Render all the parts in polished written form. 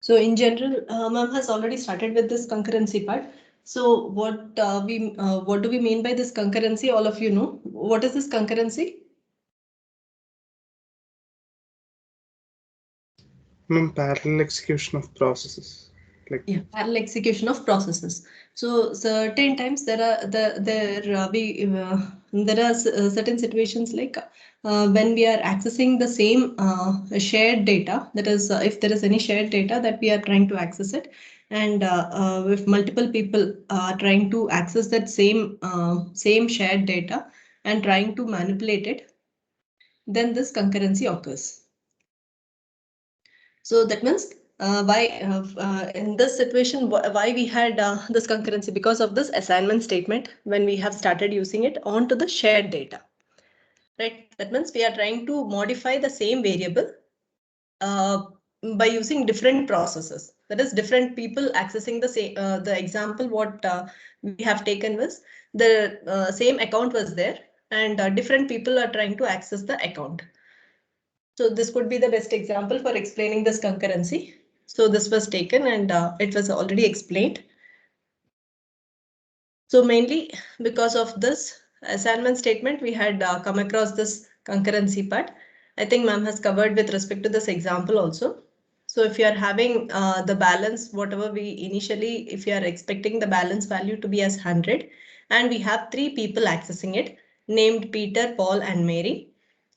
So in general, ma'am has already started with this concurrency part. So what do we mean by this concurrency? All of you know what is this concurrency? Parallel execution of processes. Yeah, parallel execution of processes. So certain times there are certain situations like when we are accessing the same shared data. That is, if there is any shared data that we are trying to access it, and if multiple people are trying to access that same shared data and trying to manipulate it, then this concurrency occurs. So that means why in this situation, why we had this concurrency? Because of this assignment statement when we have started using it onto the shared data. Right? That means we are trying to modify the same variable by using different processes. That is, different people accessing the same. The example what we have taken was the same account was there, and different people are trying to access the account. So this could be the best example for explaining this concurrency. So this was taken and it was already explained. So mainly because of this assignment statement, we had come across this concurrency part. I think ma'am has covered with respect to this example also. So if you are having the balance, whatever we initially, if you are expecting the balance value to be as 100, and we have 3 people accessing it, named Peter, Paul, and Mary.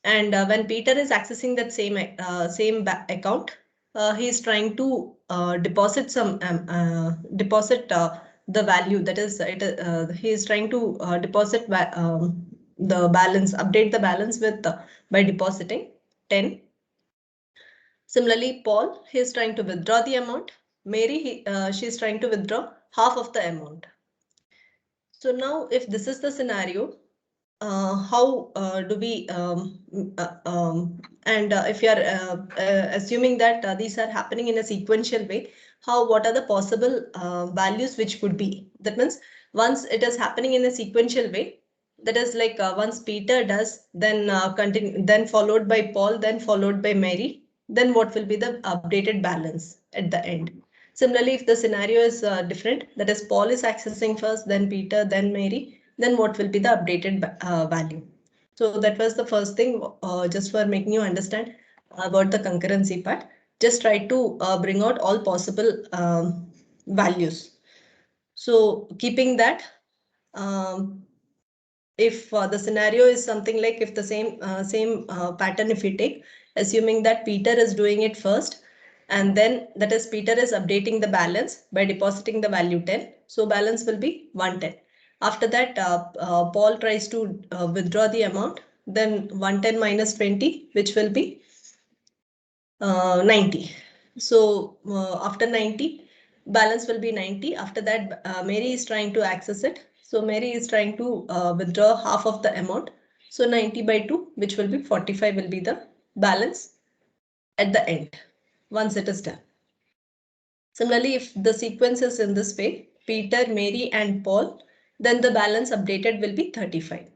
And when Peter is accessing that same account, he is trying to deposit the value. That is, he is trying to deposit the balance, update the balance with by depositing 10. Similarly, Paul, he is trying to withdraw the amount. Mary, she is trying to withdraw half of the amount. So now, if this is the scenario, how do we if you are assuming that these are happening in a sequential way, what are the possible values which could be? That means once it is happening in a sequential way, that is like once Peter does, then continue, then followed by Paul, then followed by Mary, then what will be the updated balance at the end? Similarly, if the scenario is different, that is Paul is accessing first, then Peter, then Mary, then what will be the updated value? So that was the first thing, just for making you understand about the concurrency part. Just try to bring out all possible values. So keeping that, if the scenario is something like, if the same pattern, if we take, assuming that Peter is doing it first, and then that is Peter is updating the balance by depositing the value 10. So balance will be 110. After that, Paul tries to withdraw the amount, then 110 minus 20, which will be 90. So after 90, balance will be 90. After that, Mary is trying to access it. So Mary is trying to withdraw half of the amount. So 90 by 2, which will be 45, will be the balance at the end, once it is done. Similarly, if the sequence is in this way, Peter, Mary, and Paul, then the balance updated will be 35.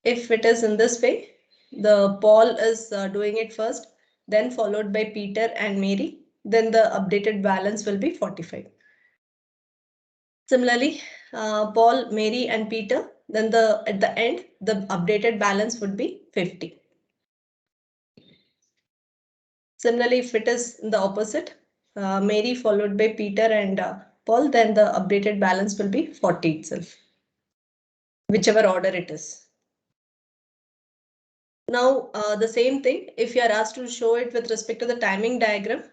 If it is in this way, the Paul is doing it first, then followed by Peter and Mary, then the updated balance will be 45. Similarly, Paul, Mary, and Peter, then at the end, the updated balance would be 50. Similarly, if it is the opposite, Mary followed by Peter and Paul, then the updated balance will be 40 itself, whichever order it is. Now, the same thing, if you are asked to show it with respect to the timing diagram,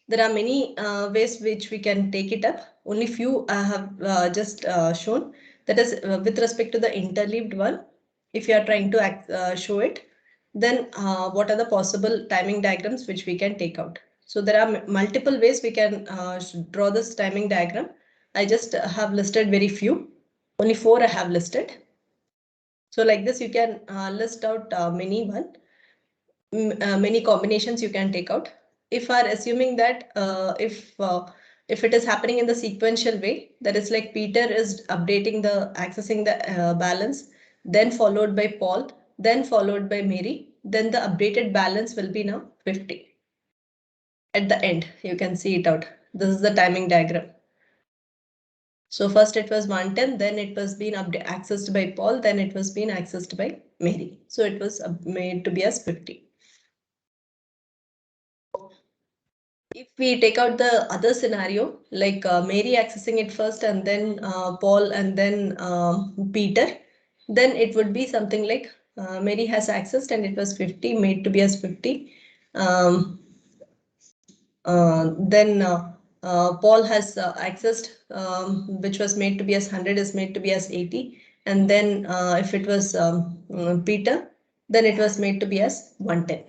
there are many ways which we can take it up. Only few I have just shown. That is with respect to the interleaved one. If you are trying to show it, then what are the possible timing diagrams which we can take out? So there are multiple ways we can draw this timing diagram. I just have listed very few. Only 4 I have listed. So like this, you can list out many combinations you can take out. If are assuming that if it is happening in the sequential way, that is like Peter is accessing the balance, then followed by Paul, then followed by Mary, then the updated balance will be now 50. at the end. You can see it out. This is the timing diagram. So first it was 110, then it was being accessed by Paul, then it was being accessed by Mary. So it was made to be as 50. If we take out the other scenario, like Mary accessing it first and then Paul and then Peter, then it would be something like Mary has accessed and it was 50, made to be as 50. Then Paul has accessed, which was made to be as 100 is made to be as 80. And then if it was Peter, then it was made to be as 110.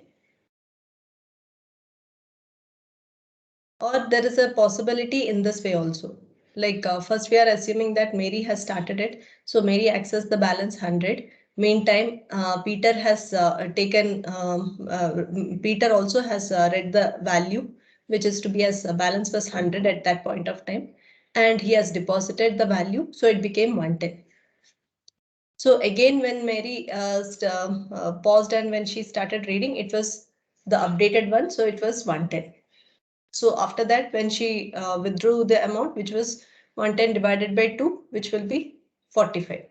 Or there is a possibility in this way also. Like first we are assuming that Mary has started it. So Mary accessed the balance 100. Meantime, Peter has taken, Peter also has read the value, which is to be as balance was 100 at that point of time. And he has deposited the value. So it became 110. So again, when Mary paused and when she started reading, it was the updated one. So it was 110. So after that, when she withdrew the amount, which was 110 divided by 2, which will be 45.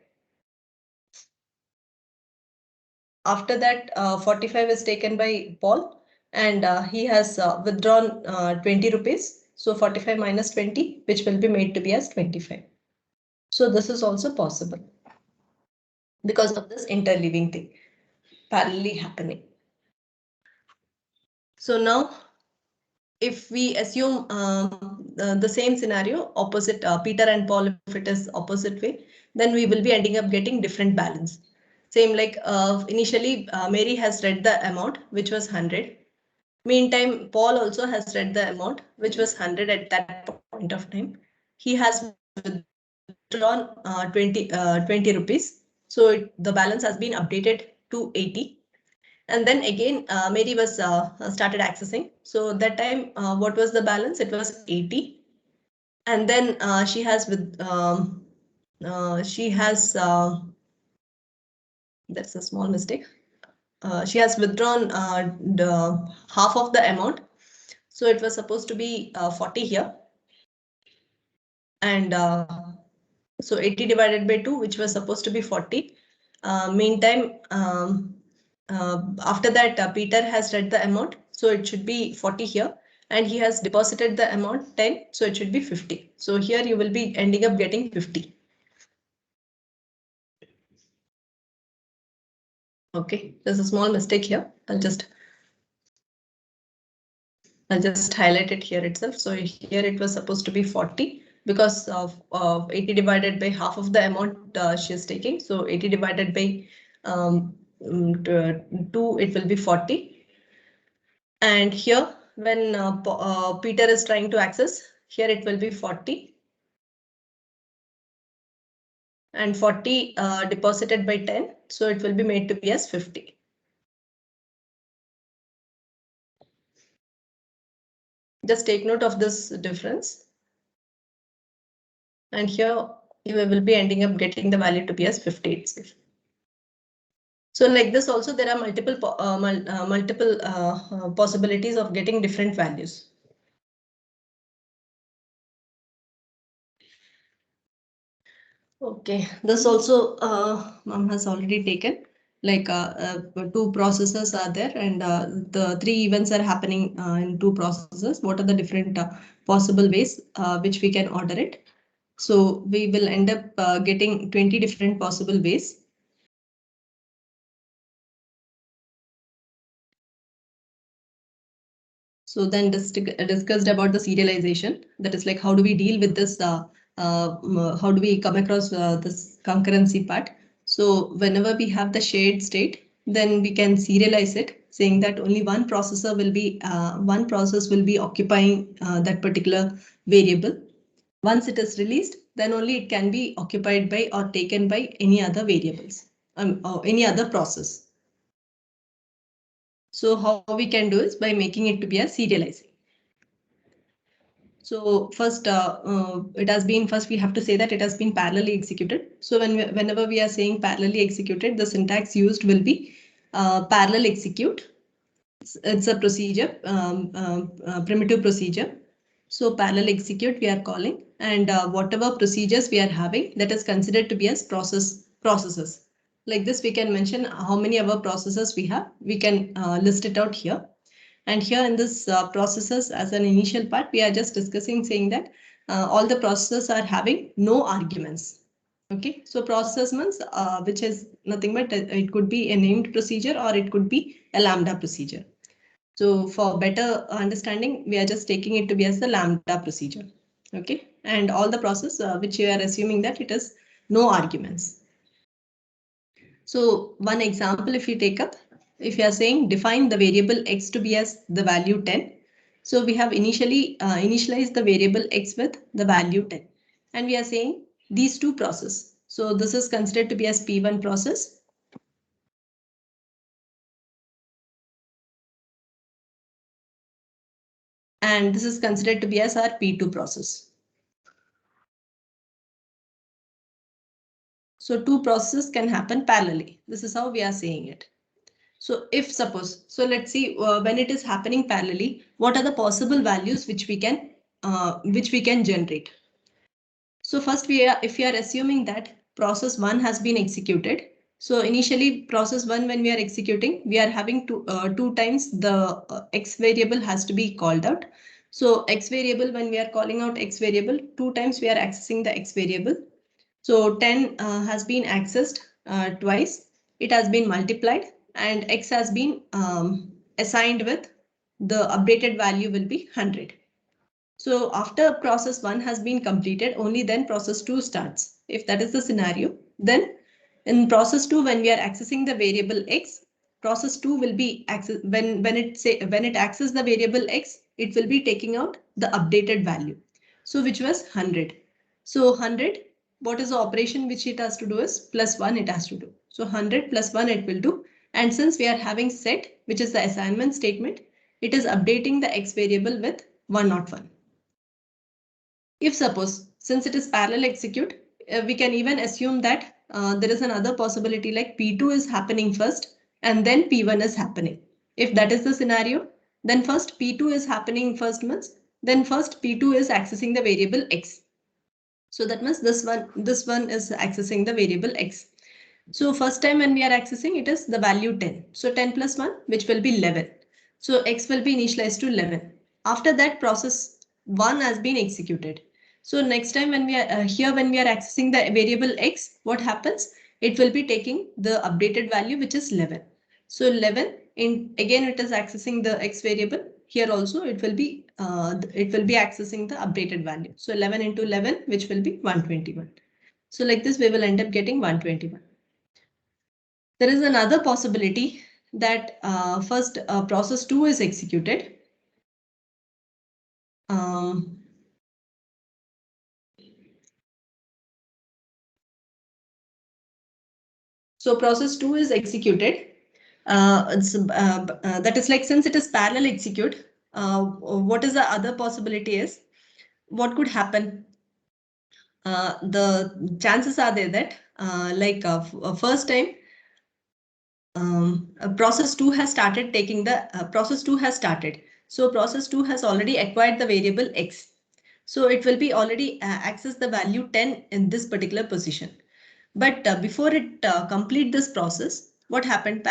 After that, 45 is taken by Paul and he has withdrawn 20 rupees. So 45 minus 20, which will be made to be as 25. So this is also possible because of this interleaving thing parallelly happening. So now if we assume the same scenario, opposite Peter and Paul, if it is opposite way, then we will be ending up getting different balance. Same like initially Mary has read the amount, which was 100. Meantime, Paul also has read the amount, which was 100 at that point of time. He has withdrawn 20 rupees. So the balance has been updated to 80. And then again, Mary was started accessing. So that time, what was the balance? It was 80. And then she has that's a small mistake. She has withdrawn the half of the amount. So it was supposed to be 40 here. And so 80 divided by 2, which was supposed to be 40. Meantime, after that, Peter has read the amount. So it should be 40 here. And he has deposited the amount 10. So it should be 50. So here you will be ending up getting 50. Okay, there's a small mistake here. I'll just highlight it here itself. So here it was supposed to be 40 because of 80 divided by half of the amount she is taking. So 80 divided by 2, it will be 40. And here when Peter is trying to access, here it will be 40. And 40 deposited by 10. So it will be made to be as 50. Just take note of this difference. And here you will be ending up getting the value to be as 50 itself. So like this also there are multiple possibilities of getting different values. Okay, this also mom has already taken. Like 2 processes are there and the 3 events are happening in 2 processes. What are the different possible ways which we can order it? So we will end up getting 20 different possible ways. So then discussed about the serialization. That is like how do we deal with this? How do we come across this concurrency part? So whenever we have the shared state, then we can serialize it, saying that only one processor will be one process will be occupying that particular variable. Once it is released, then only it can be occupied by or taken by any other variables or any other process. So how we can do is by making it to be a serializing. So first, it has been first we have to say that it has been parallelly executed. So whenever we are saying parallelly executed, the syntax used will be parallel execute. it's a procedure, primitive procedure. So parallel execute we are calling, and whatever procedures we are having, that is considered to be as processes. Like this, we can mention how many other processes we have. We can list it out here. And here in this processes, as an initial part, we are just discussing saying that all the processes are having no arguments. Okay, so process means which is nothing but it could be a named procedure or it could be a lambda procedure. So for better understanding, we are just taking it to be as the lambda procedure. Okay, and all the process which you are assuming that it is no arguments. So one example, if you take up, if you are saying define the variable x to be as the value 10. So we have initially initialized the variable x with the value 10. And we are saying these two processes. So this is considered to be as P1 process. And this is considered to be as our P2 process. So two processes can happen parallelly. This is how we are saying it. So if suppose, so let's see when it is happening parallelly, what are the possible values which we can generate. So first if we are assuming that process 1 has been executed. So initially process 1, when we are executing, we are having two times the x variable has to be called out. So x variable, when we are calling out x variable, two times we are accessing the x variable. So 10 has been accessed twice. It has been multiplied and x has been assigned with the updated value will be 100. So after process 1 has been completed, only then process 2 starts. If that is the scenario, then in process 2, when we are accessing the variable x, process 2 will be access when it accesses the variable x, it will be taking out the updated value. So which was 100. So 100, what is the operation which it has to do is plus 1 it has to do. So 100 plus 1 it will do. And since we are having set, which is the assignment statement, it is updating the x variable with 101. If suppose, since it is parallel execute, we can even assume that there is another possibility like P2 is happening first and then P1 is happening. If that is the scenario, then first P2 is happening first means, then first P2 is accessing the variable x. So that means this one is accessing the variable x. So first time when we are accessing, it is the value 10. So 10 plus 1, which will be 11. So x will be initialized to 11. After that, process 1 has been executed. So next time when we are here, when we are accessing the variable x, what happens? It will be taking the updated value, which is 11. So 11 again it is accessing the x variable. Here also it will be accessing the updated value. So 11 into 11, which will be 121. So like this, we will end up getting 121. There is another possibility that first process 2 is executed. So process 2 is executed. That is like, since it is parallel execute, what is the other possibility is, what could happen? The chances are there that first time process 2 has started taking the process 2 has started. So process 2 has already acquired the variable x. So it will be already access the value 10 in this particular position. But before it complete this process, what happened?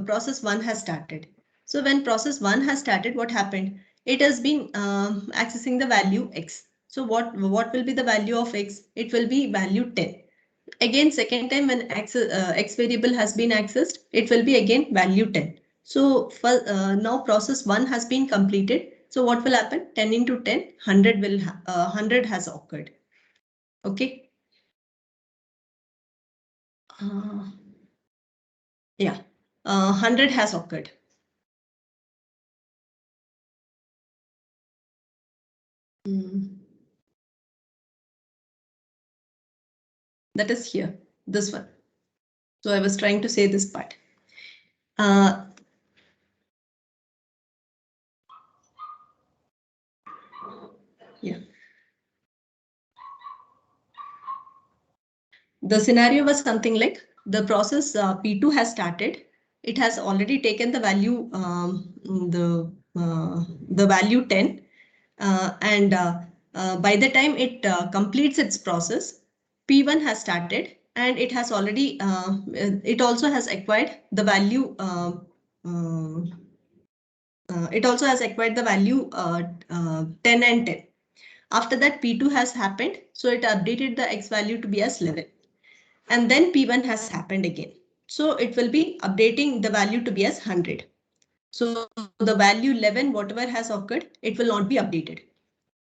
Process 1 has started. So when process 1 has started, what happened? It has been accessing the value x. So what will be the value of x? It will be value 10. Again, second time when x variable has been accessed, it will be again value 10. So for, now process 1 has been completed. So what will happen? 10 into 10, 100 will 100 has occurred. Okay. Yeah, 100 has occurred. That is here, this one. So I was trying to say this part. Yeah. The scenario was something like the process P2 has started. it has already taken the value, the value 10, and by the time it completes its process, P1 has started, and it has already, it also has acquired the value. It also has acquired the value 10 and 10. After that, P2 has happened, so it updated the X value to be as 11. And then P1 has happened again. So it will be updating the value to be as 100. So the value 11, whatever has occurred, it will not be updated.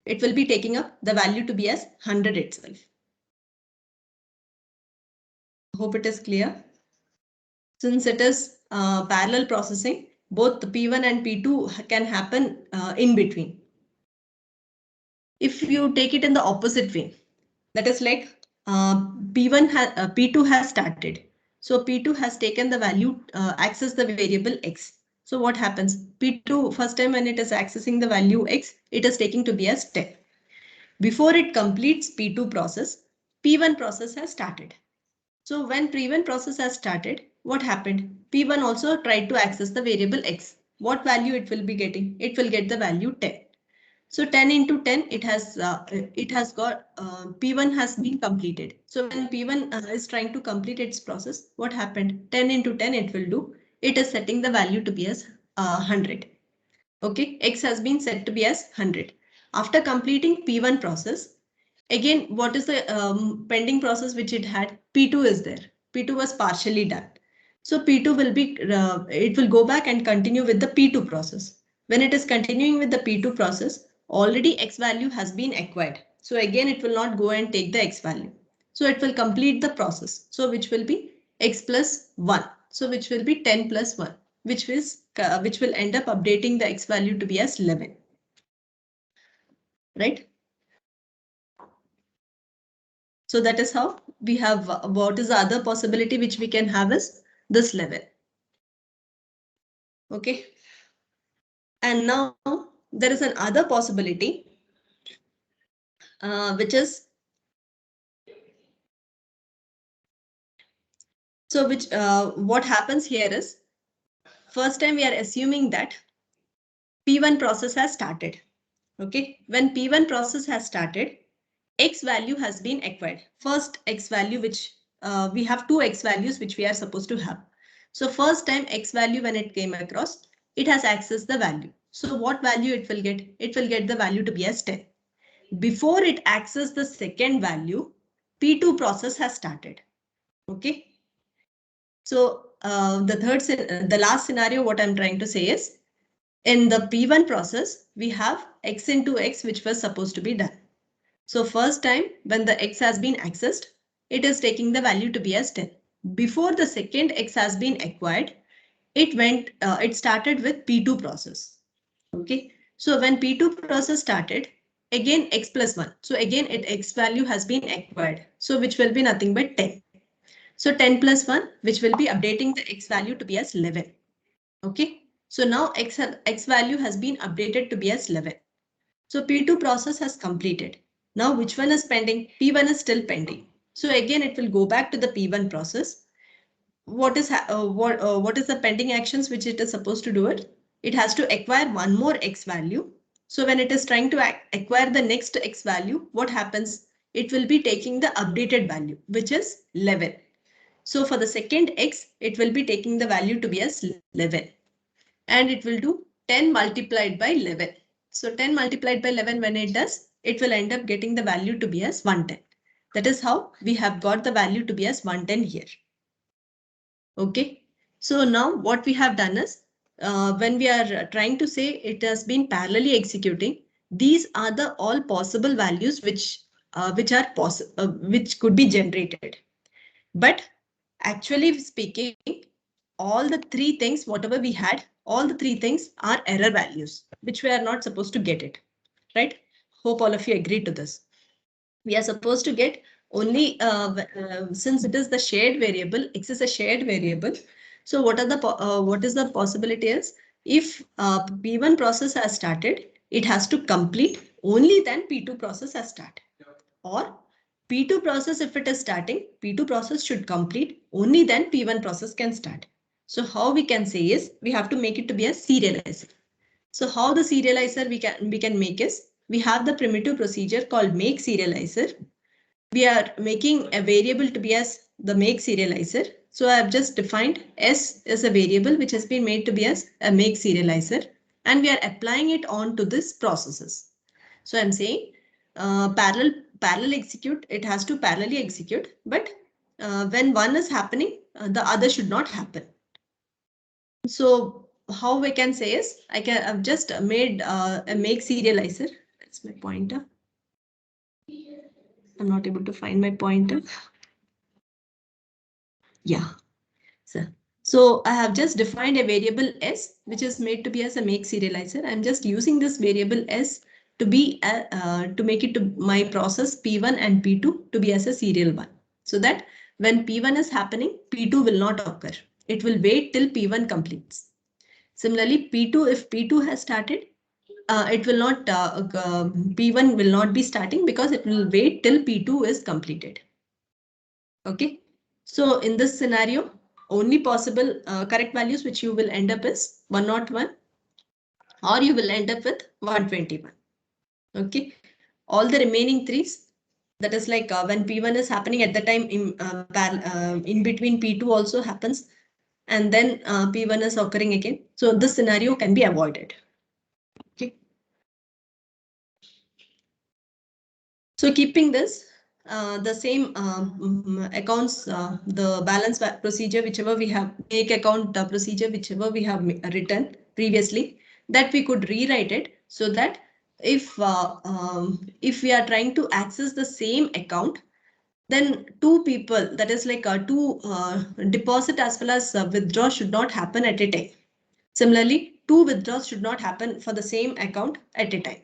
It will be taking up the value to be as 100 itself. Hope it is clear. Since it is parallel processing, both the P1 and P2 can happen in between. If you take it in the opposite way, that is like P2 has started. So P2 has taken the value, access the variable X. So what happens? P2 first time when it is accessing the value X, it is taking to be as 10. Before it completes P2 process, P1 process has started. So when P1 process has started, what happened? P1 also tried to access the variable X. What value it will be getting? It will get the value 10. So 10 into 10, it has got P1 has been completed. So when P1 is trying to complete its process, what happened? 10 into 10 it will do. It is setting the value to be as 100. Okay, X has been set to be as 100. After completing P1 process, again, what is the pending process which it had? P2 is there. P2 was partially done. So P2 will be, it will go back and continue with the P2 process. When it is continuing with the P2 process, already X value has been acquired. So again, it will not go and take the X value. So it will complete the process. So which will be X plus 1. So which will be 10 plus 1, which will end up updating the X value to be as 11. Right? So that is how we have, what is the other possibility which we can have is this level. Okay. And now there is another possibility, which is, so which what happens here is, first time we are assuming that P1 process has started. Okay. When P1 process has started, X value has been acquired. First X value, which we have two X values which we are supposed to have. So first time X value when it came across, it has accessed the value. So what value it will get? It will get the value to be as 10. Before it accesses the second value, P2 process has started. Okay. So the last scenario, what I'm trying to say is, in the P1 process, we have X into X, which was supposed to be done. So first time when the X has been accessed, it is taking the value to be as 10. Before the second X has been acquired, it started with P2 process. Okay. So when P2 process started, again X plus 1. So again X value has been acquired. So which will be nothing but 10. So 10 plus 1, which will be updating the X value to be as 11. Okay. So now X value has been updated to be as 11. So P2 process has completed. Now which one is pending? P1 is still pending. So again, it will go back to the P1 process. What is the pending actions which it is supposed to do it? It has to acquire one more X value. So when it is trying to acquire the next X value, what happens? It will be taking the updated value, which is 11. So for the second X, it will be taking the value to be as 11. And it will do 10 multiplied by 11. So 10 multiplied by 11, when it does, it will end up getting the value to be as 110. That is how we have got the value to be as 110 here. Okay. So now what we have done is, when we are trying to say it has been parallelly executing, these are the all possible values which could be generated. But actually speaking, all the three things, whatever we had, all the three things are error values, which we are not supposed to get it, right? Hope all of you agree to this. We are supposed to get only, since it is the shared variable, X is a shared variable. So what is the possibility is, if P1 process has started, it has to complete, only then P2 process has started. Or P2 process, if it is starting, P2 process should complete, only then P1 process can start. So how we can say is we have to make it to be a serializer. So how the serializer we can make is we have the primitive procedure called make serializer. We are making a variable to be as the make serializer. So I have just defined S as a variable which has been made to be as a make serializer, and we are applying it on to this processes. So I'm saying parallel execute, it has to parallelly execute, but when one is happening, the other should not happen. So how we can say is I've just made a make serializer. That's my pointer. I'm not able to find my pointer. Yeah. So I have just defined a variable S, which is made to be as a make serializer. I'm just using this variable S to be to make it to my process P1 and P2 to be as a serial one, so that when P1 is happening, P2 will not occur. It will wait till P1 completes. Similarly, P2, if P2 has started, it will not, P1 will not be starting because it will wait till P2 is completed. Okay, so in this scenario, only possible correct values which you will end up is 101, or you will end up with 121. Okay, all the remaining threes, that is like when P1 is happening at the time in between P2 also happens, and then P1 is occurring again. So this scenario can be avoided. Okay. So keeping this, the same accounts, the balance procedure, whichever we have, make account procedure, whichever we have written previously, that we could rewrite it so that if we are trying to access the same account, then two people, that is like two deposit as well as withdraw should not happen at a time. Similarly, two withdrawals should not happen for the same account at a time.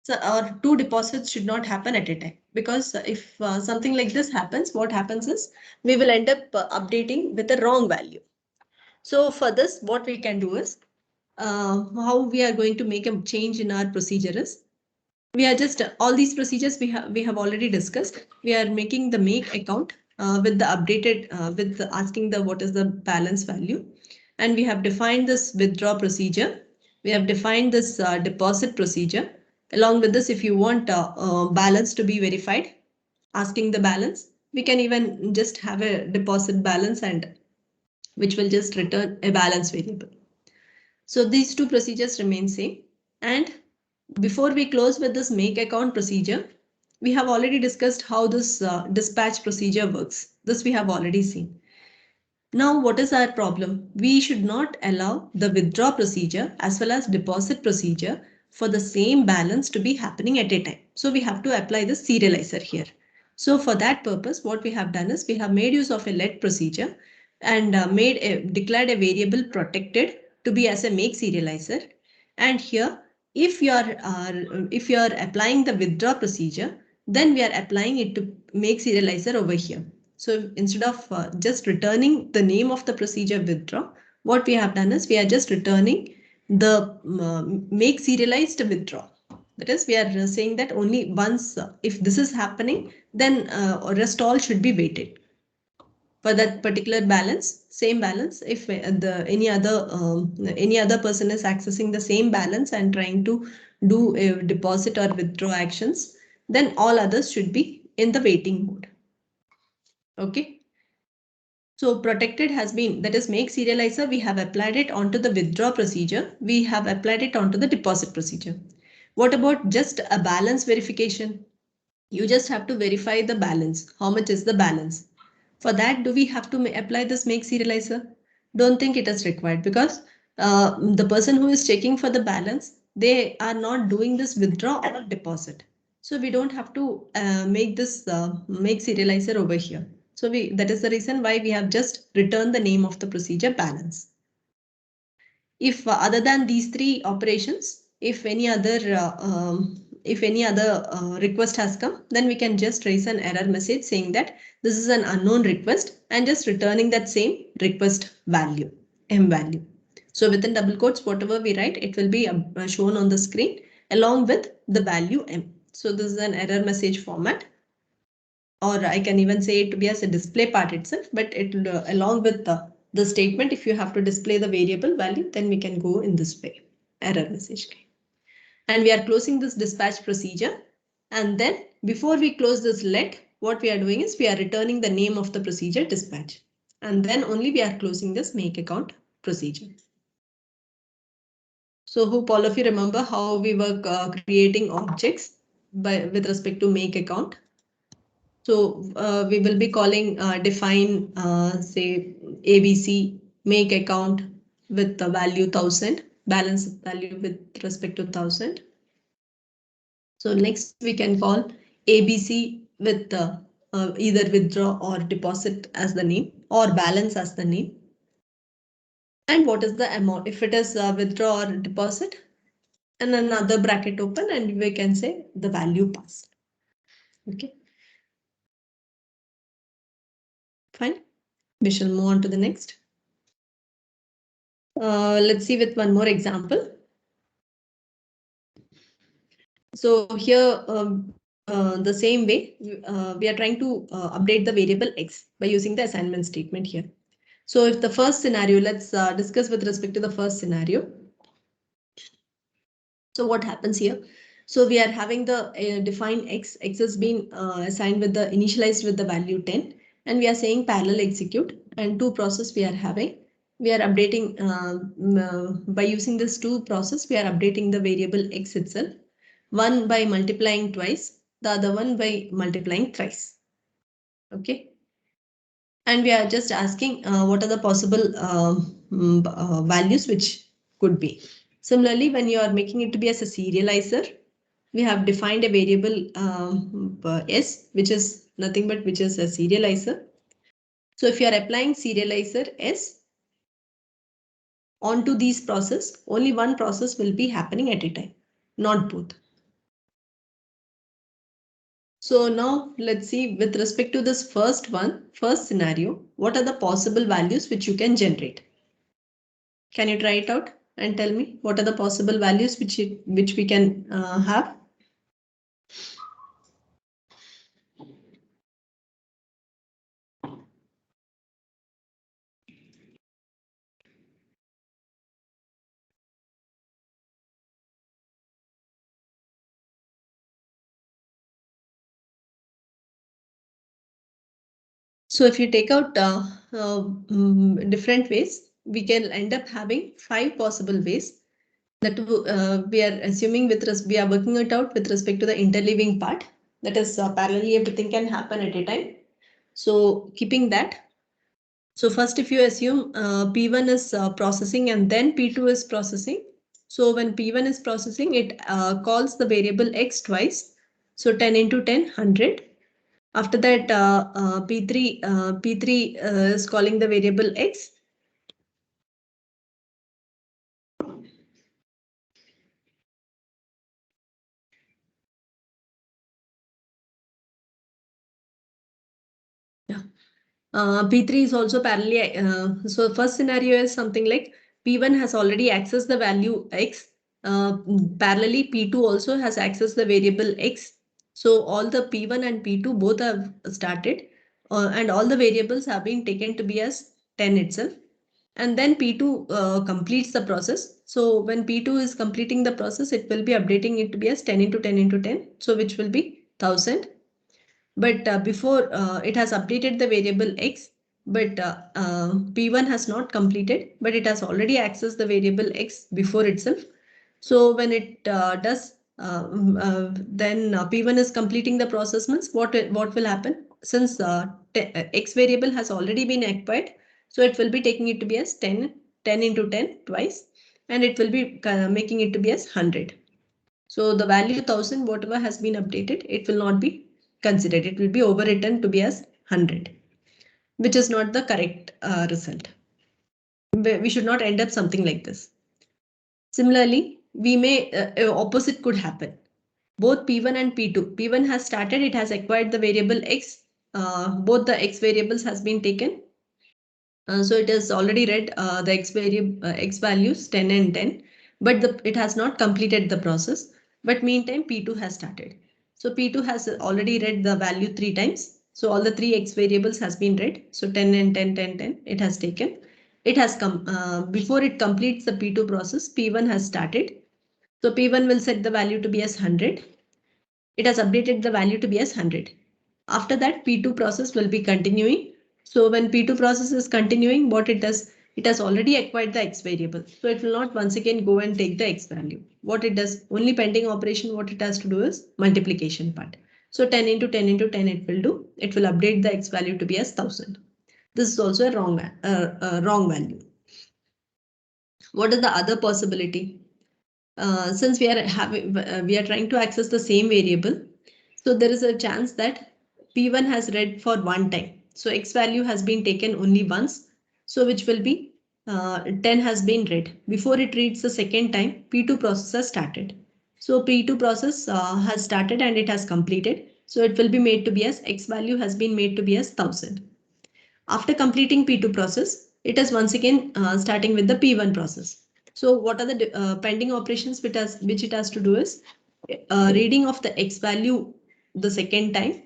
So, or two deposits should not happen at a time, because if something like this happens, what happens is we will end up updating with the wrong value. So for this, what we can do is how we are going to make a change in our procedure is we are just all these procedures we have already discussed. We are making the make account with the updated with the asking the what is the balance value, and we have defined this withdraw procedure. We have defined this deposit procedure. Along with this, if you want balance to be verified, asking the balance, we can even just have a deposit balance, and which will just return a balance variable. So these two procedures remain same. And before we close with this make account procedure, we have already discussed how this dispatch procedure works. This we have already seen. Now, what is our problem? We should not allow the withdraw procedure as well as deposit procedure for the same balance to be happening at a time. So we have to apply the serializer here. So for that purpose, what we have done is we have made use of a let procedure and declared a variable protected to be as a make serializer. And here, if you are applying the withdraw procedure, then we are applying it to make serializer over here. So instead of just returning the name of the procedure withdraw, what we have done is we are just returning the make serialized withdraw. That is, we are saying that only once, if this is happening, then rest all should be waited for that particular balance, same balance. If any other person is accessing the same balance and trying to do a deposit or withdraw actions, then all others should be in the waiting mode. Okay. So protected has been, that is make serializer, we have applied it onto the withdraw procedure. We have applied it onto the deposit procedure. What about just a balance verification? You just have to verify the balance. How much is the balance? For that, do we have to apply this make serializer? Don't think it is required, because the person who is checking for the balance, they are not doing this withdraw or deposit. So we don't have to make this make serializer over here. So that is the reason why we have just returned the name of the procedure balance. If other than these three operations, if any other request has come, then we can just raise an error message saying that this is an unknown request and just returning that same request value, m value. So within double quotes, whatever we write, it will be shown on the screen along with the value m. So this is an error message format, or I can even say it to be as a display part itself, but it will along with the statement, if you have to display the variable value, then we can go in this way, error message. And we are closing this dispatch procedure. And then before we close this let, what we are doing is we are returning the name of the procedure dispatch. And then only we are closing this make account procedure. So hope all of you remember how we were creating objects with respect to make account. So we will be calling define say ABC make account with the value 1000, balance value with respect to 1000. So next we can call ABC with either withdraw or deposit as the name or balance as the name. And what is the amount? If it is withdraw or deposit, and another bracket open, and we can say the value passed. Okay. Fine. We shall move on to the next. Let's see with one more example. So here, the same way, we are trying to update the variable x by using the assignment statement here. So if the first scenario, let's discuss with respect to the first scenario. So what happens here? So we are having the define x has been assigned with the initialized with the value 10, and we are saying parallel execute, and two process we are having. We are updating by using this two process, we are updating the variable x itself, one by multiplying twice, the other one by multiplying thrice. Okay. And we are just asking what are the possible values which could be. Similarly, when you are making it to be as a serializer, we have defined a variable s, which is nothing but which is a serializer. So if you are applying serializer s onto these process, only one process will be happening at a time, not both. So now let's see with respect to this first scenario, what are the possible values which you can generate? Can you try it out and tell me what are the possible values which we can have? So if you take out different ways, we can end up having 5 possible ways that we are assuming we are working it out with respect to the interleaving part. That is parallelly everything can happen at a time. So keeping that. So first, if you assume P1 is processing and then P2 is processing. So when P1 is processing, it calls the variable X twice. So 10 into 10, 100. After that, P3 is calling the variable X. Yeah. P3 is also parallelly. So first scenario is something like P1 has already accessed the value X. Parallelly, P2 also has accessed the variable X. So all the P1 and P2 both have started and all the variables have been taken to be as 10 itself. And then P2 completes the process. So when P2 is completing the process, it will be updating it to be as 10 into 10 into 10. So which will be 1000. But before it has updated the variable X, but P1 has not completed, but it has already accessed the variable X before itself. So when it does, then P1 is completing the process means what will happen? Since X variable has already been acquired, so it will be taking it to be as 10 into 10 twice, and it will be making it to be as 100. So the value 1000, whatever has been updated, it will not be considered. It will be overwritten to be as 100, which is not the correct result. We should not end up something like this. Similarly, we may opposite could happen. Both P1 and P2. P1 has started, it has acquired the variable X. Both the X variables has been taken. So it has already read the X values 10 and 10, but it has not completed the process. But meantime, P2 has started. So P2 has already read the value 3 times. So all the 3 X variables has been read. So 10 and 10, 10, 10, it has taken. it has come before it completes the P2 process, P1 has started. So P1 will set the value to be as 100. It has updated the value to be as 100. After that, P2 process will be continuing. So when P2 process is continuing, what it does, it has already acquired the X variable. So it will not once again go and take the X value. What it does, only pending operation, what it has to do is multiplication part. So 10 into 10 into 10 it will do. It will update the X value to be as 1000. This is also a wrong value. What is the other possibility? Since we are trying to access the same variable, so there is a chance that P1 has read for one time. So X value has been taken only once. So which will be 10 has been read. Before it reads the second time, P2 process has started. So P2 process has started and it has completed. So it will be made to be as X value has been made to be as 1000. After completing P2 process, it is once again starting with the P1 process. So what are the pending operations which it has to do is reading of the X value the second time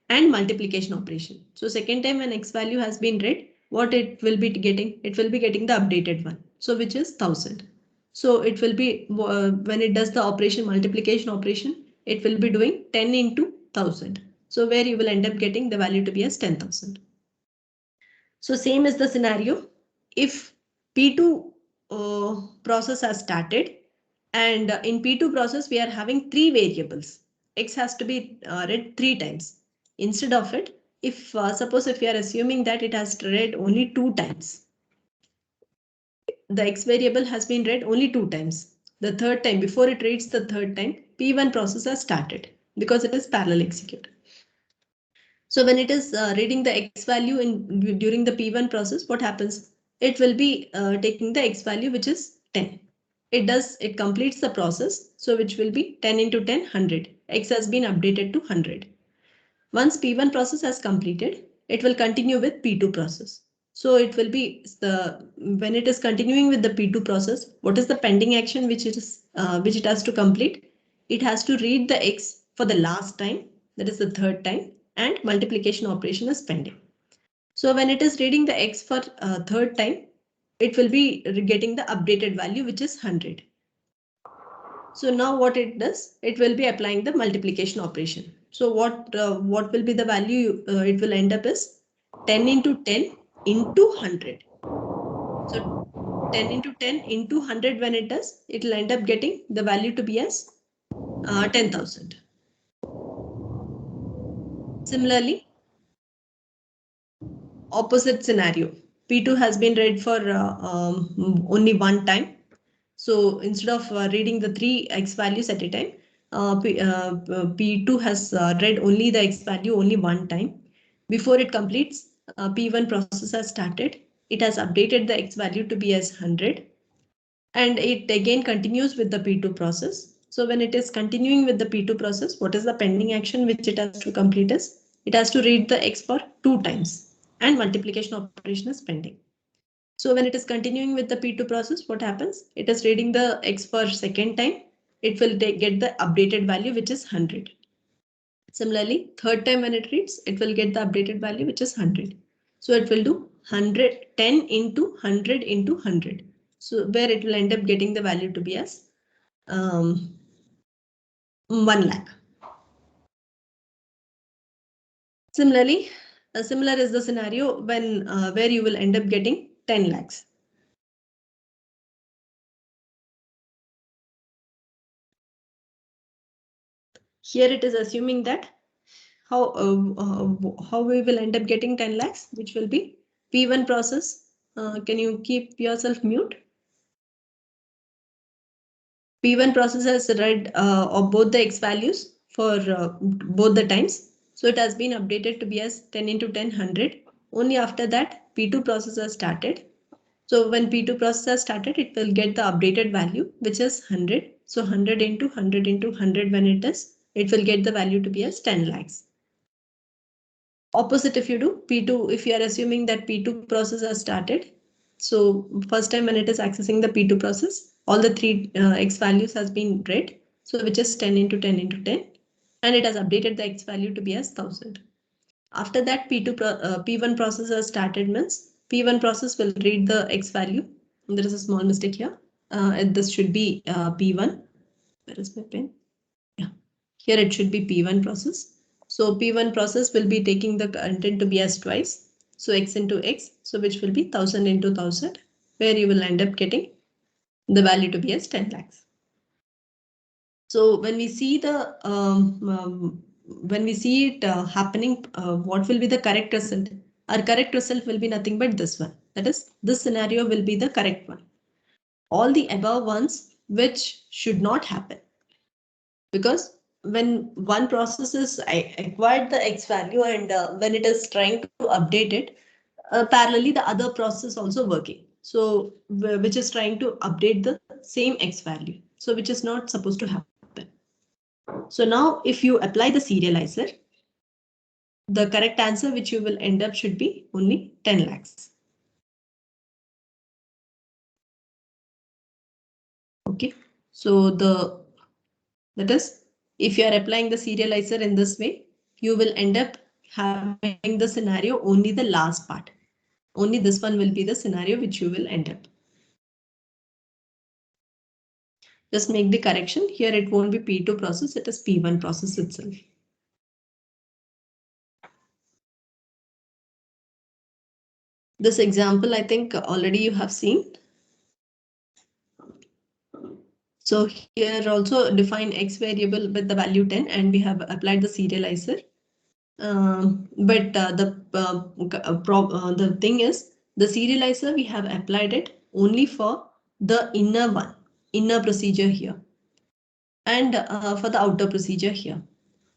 and multiplication operation. So second time when X value has been read, what it will be getting? It will be getting the updated one. So which is 1000. So it will be when it does the operation multiplication operation, it will be doing 10 into 1000. So where you will end up getting the value to be as 10,000. So same is the scenario. If P2 process has started and in P2 process, we are having three variables. X has to be read 3 times. Instead of it, if suppose if we are assuming that it has read only 2 times, the X variable has been read only 2 times. The third time, before it reads the third time, P1 process has started because it is parallel execute. So when it is reading the X value during the P1 process, what happens? It will be taking the X value, which is 10. It completes the process. So which will be 10 into 10, 100. X has been updated to 100. Once P1 process has completed, it will continue with P2 process. So it will be when it is continuing with the P2 process, what is the pending action which it has to complete? It has to read the X for the last time, that is the third time, and multiplication operation is pending. So when it is reading the X for third time, it will be getting the updated value, which is 100. So now what it does, it will be applying the multiplication operation. So what will be the value it will end up is 10 into 10 into 100. So 10 into 10 into 100 when it does, it will end up getting the value to be as 10,000. Similarly, opposite scenario, P2 has been read for only one time. So instead of reading the 3 X values at a time, P2 has read only the X value only one time. Before it completes, P1 process has started. It has updated the X value to be as 100. And it again continues with the P2 process. So when it is continuing with the P2 process, what is the pending action which it has to complete is? It has to read the X for 2 times and multiplication operation is pending. So when it is continuing with the P2 process, what happens? It is reading the X for second time. It will get the updated value, which is 100. Similarly, third time when it reads, it will get the updated value, which is 100. So it will do 10 into 100 into 100. So where it will end up getting the value to be as 1 lakh. Similarly, similar is the scenario when where you will end up getting 10 lakhs. Here it is assuming that how we will end up getting 10 lakhs, which will be P1 process. Can you keep yourself mute? P1 process has read of both the X values for both the times. So it has been updated to be as 10 into 10, 100. Only after that, P2 process has started. So when P2 process has started, it will get the updated value, which is 100. So 100 into 100 into 100 when it is, it will get the value to be as 10 lakhs. Opposite if you do P2, if you are assuming that P2 process has started. So first time when it is accessing the P2 process, all the 3 X values has been read. So which is 10 into 10 into 10. And it has updated the X value to be as 1000. After that P1 process has started means P1 process will read the X value. There is a small mistake here. This should be P1. Where is my pen? Yeah, here it should be P1 process. So P1 process will be taking the content to be as twice. So X into X, so which will be 1000 into 1000, where you will end up getting the value to be as 10 lakhs. So when we see the when we see it happening, what will be the correct result? Our correct result will be nothing but this one. That is, this scenario will be the correct one. All the above ones which should not happen, because when one process is acquired the X value and when it is trying to update it, parallelly the other process also working. So which is trying to update the same X value. So which is not supposed to happen. So now if you apply the serializer, the correct answer which you will end up should be only 10 lakhs. Okay, so that is, if you are applying the serializer in this way, you will end up having the scenario only the last part. Only this one will be the scenario which you will end up. Just make the correction. Here it won't be P2 process, it is P1 process itself. This example, I think already you have seen. So here also define X variable with the value 10 and we have applied the serializer. But the thing is, the serializer we have applied it only for the inner procedure here, and for the outer procedure here.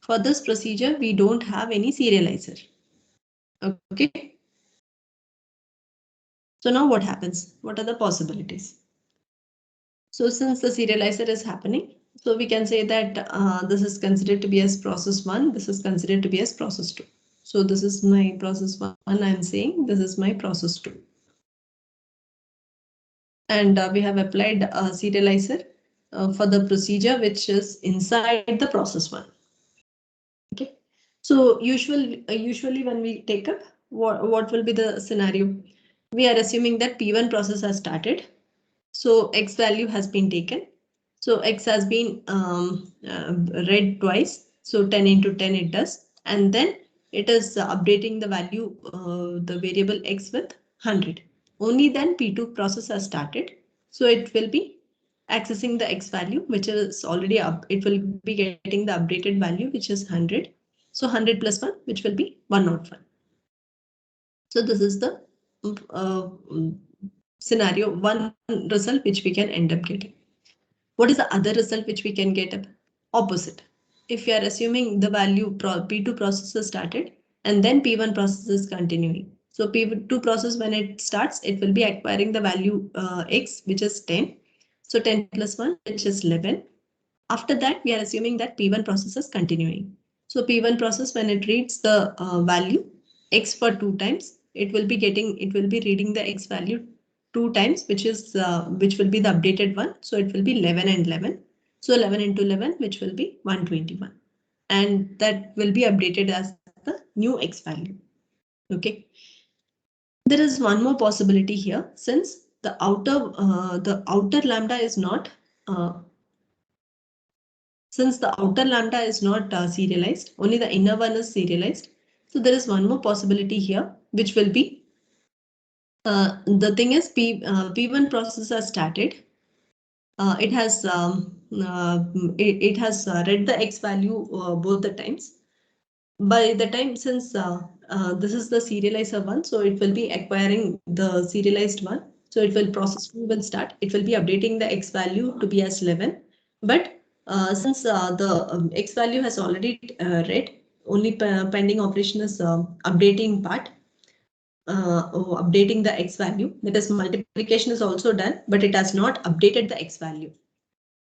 For this procedure, we don't have any serializer. Okay. So now what happens? What are the possibilities? So since the serializer is happening, so we can say that this is considered to be as process 1, this is considered to be as process 2. So this is my process 1, I'm saying this is my process 2. And we have applied a serializer for the procedure which is inside the process 1. Okay. So usually when we take up, what will be the scenario? We are assuming that P1 process has started. So X value has been taken. So X has been read twice. So 10 into 10 it does. And then it is updating the value, the variable X with 100. Only then P2 process has started. So it will be accessing the X value, which is already up. It will be getting the updated value, which is 100. So 100 plus 1, which will be 101. So this is the scenario, one result which we can end up getting. What is the other result which we can get up? Opposite. If you are assuming the value P2 process is started and then P1 process is continuing. So P2 process, when it starts, it will be acquiring the value X, which is 10. So 10 plus 1, which is 11. After that, we are assuming that P1 process is continuing. So P1 process, when it reads the value X for 2 times, it will be reading the X value 2 times, which will be the updated one. So it will be 11 and 11. So 11 into 11, which will be 121. And that will be updated as the new X value. Okay. There is one more possibility here, since the outer lambda is not serialized, only the inner one is serialized. So there is one more possibility here, which will be the thing is P1 process has started. It has read the X value both the times. By the time, since this is the serializer one, so it will be acquiring the serialized one. So it will process 2 will start. It will be updating the X value to be as 11. But since the X value has already read, only pending operation is updating part. Updating the X value, that is multiplication is also done, but it has not updated the X value.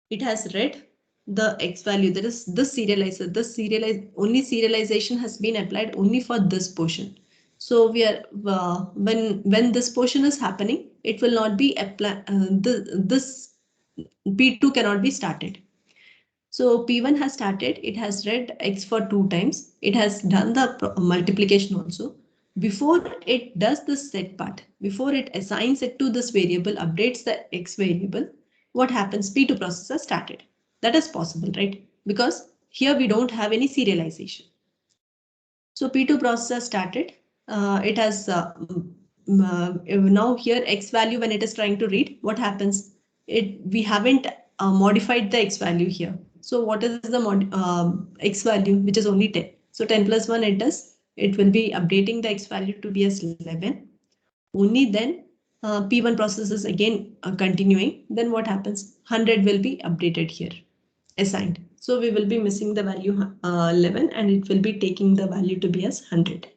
It has read the X value, that is this serializer. Only serialization has been applied only for this portion. So we are when this portion is happening, it will not be applied. This P2 cannot be started. So P1 has started. It has read X for 2 times. It has done the multiplication also. before it does the set part, before it assigns it to this variable, updates the X variable, what happens? P2 process has started. That is possible, right? Because here we don't have any serialization. So P2 process has started. It has now here X value, when it is trying to read, what happens? We haven't modified the X value here. So what is the X value, which is only 10. So 10 plus 1 it will be updating the X value to be as 11. Only then P1 process is again continuing. Then what happens? 100 will be updated here, assigned. So we will be missing the value 11 and it will be taking the value to be as 100.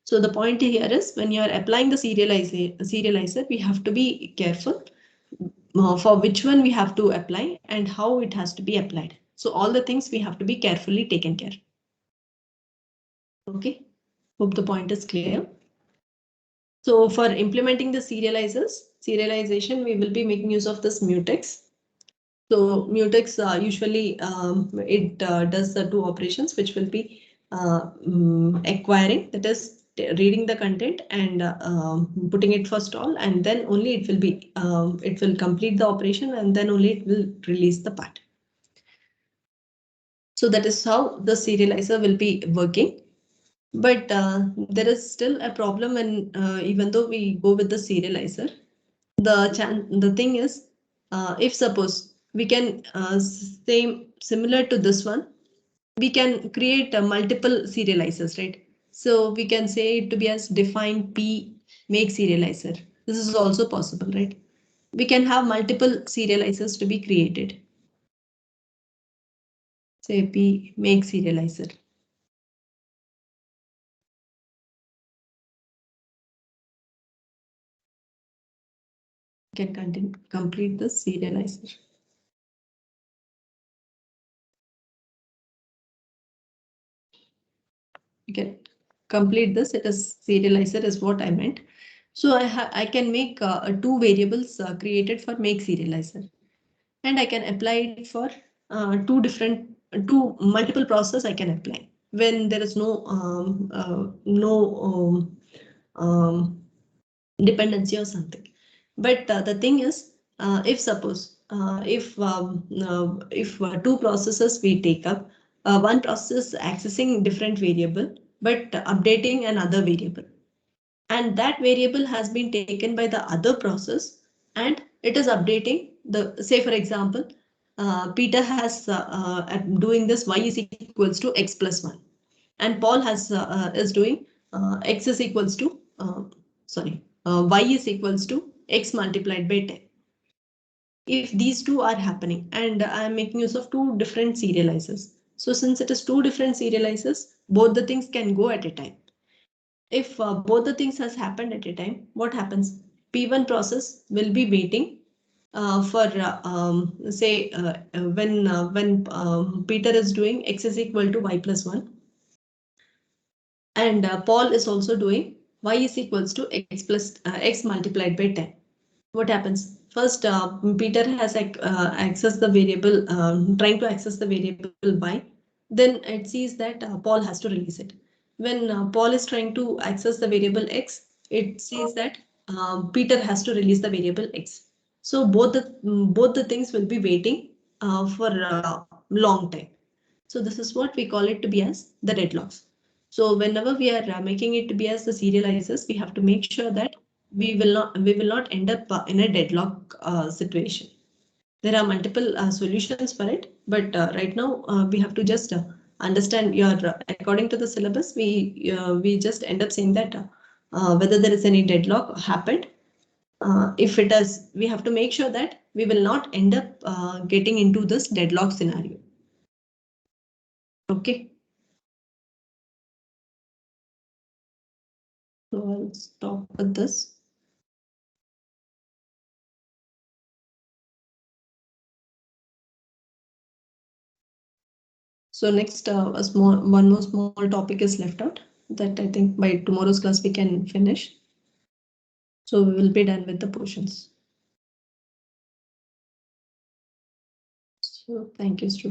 So the point here is when you are applying the serializer, we have to be careful for which one we have to apply and how it has to be applied. So all the things we have to be carefully taken care. Okay, hope the point is clear. So for implementing the serialization, we will be making use of this mutex. So mutex usually it does the two operations, which will be acquiring, that is reading the content and putting it for stall, and then only it will complete the operation and then only it will release the part. So that is how the serializer will be working. But there is still a problem, and even though we go with the serializer, the thing is, if suppose we can similar to this one, we can create multiple serializers, right? So we can say it to be as define P make serializer. This is also possible, right? We can have multiple serializers to be created. Say P make serializer. Can complete the serializer. You can complete this. It is serializer is what I meant. So I can make two variables created for make serializer, and I can apply it for two multiple process I can apply when there is no dependency or something. But the thing is, if suppose if two processes we take up, one process accessing different variable but updating another variable, and that variable has been taken by the other process and it is updating the, say for example, Peter has doing this y is equals to x plus 1 and Paul is doing x is equals to y is equals to x multiplied by 10. If these two are happening and I am making use of two different serializers. So since it is two different serializers, both the things can go at a time. If both the things has happened at a time, what happens? P1 process will be waiting for say when Peter is doing x is equal to y plus 1 and Paul is also doing y is equals to x plus x multiplied by 10. What happens? First, Peter has accessed the variable, trying to access the variable y. Then it sees that Paul has to release it. When Paul is trying to access the variable x, it says that Peter has to release the variable x. So both the things will be waiting for a long time. So this is what we call it to be as the deadlocks. So whenever we are making it to be as the serializers, we have to make sure that we will not end up in a deadlock situation. There are multiple solutions for it, but right now we have to just understand your according to the syllabus. We just end up saying that whether there is any deadlock happened. If it does, we have to make sure that we will not end up getting into this deadlock scenario. Okay. So I'll stop with this. So next, one more small topic is left out that I think by tomorrow's class we can finish. So we will be done with the portions. So thank you, students.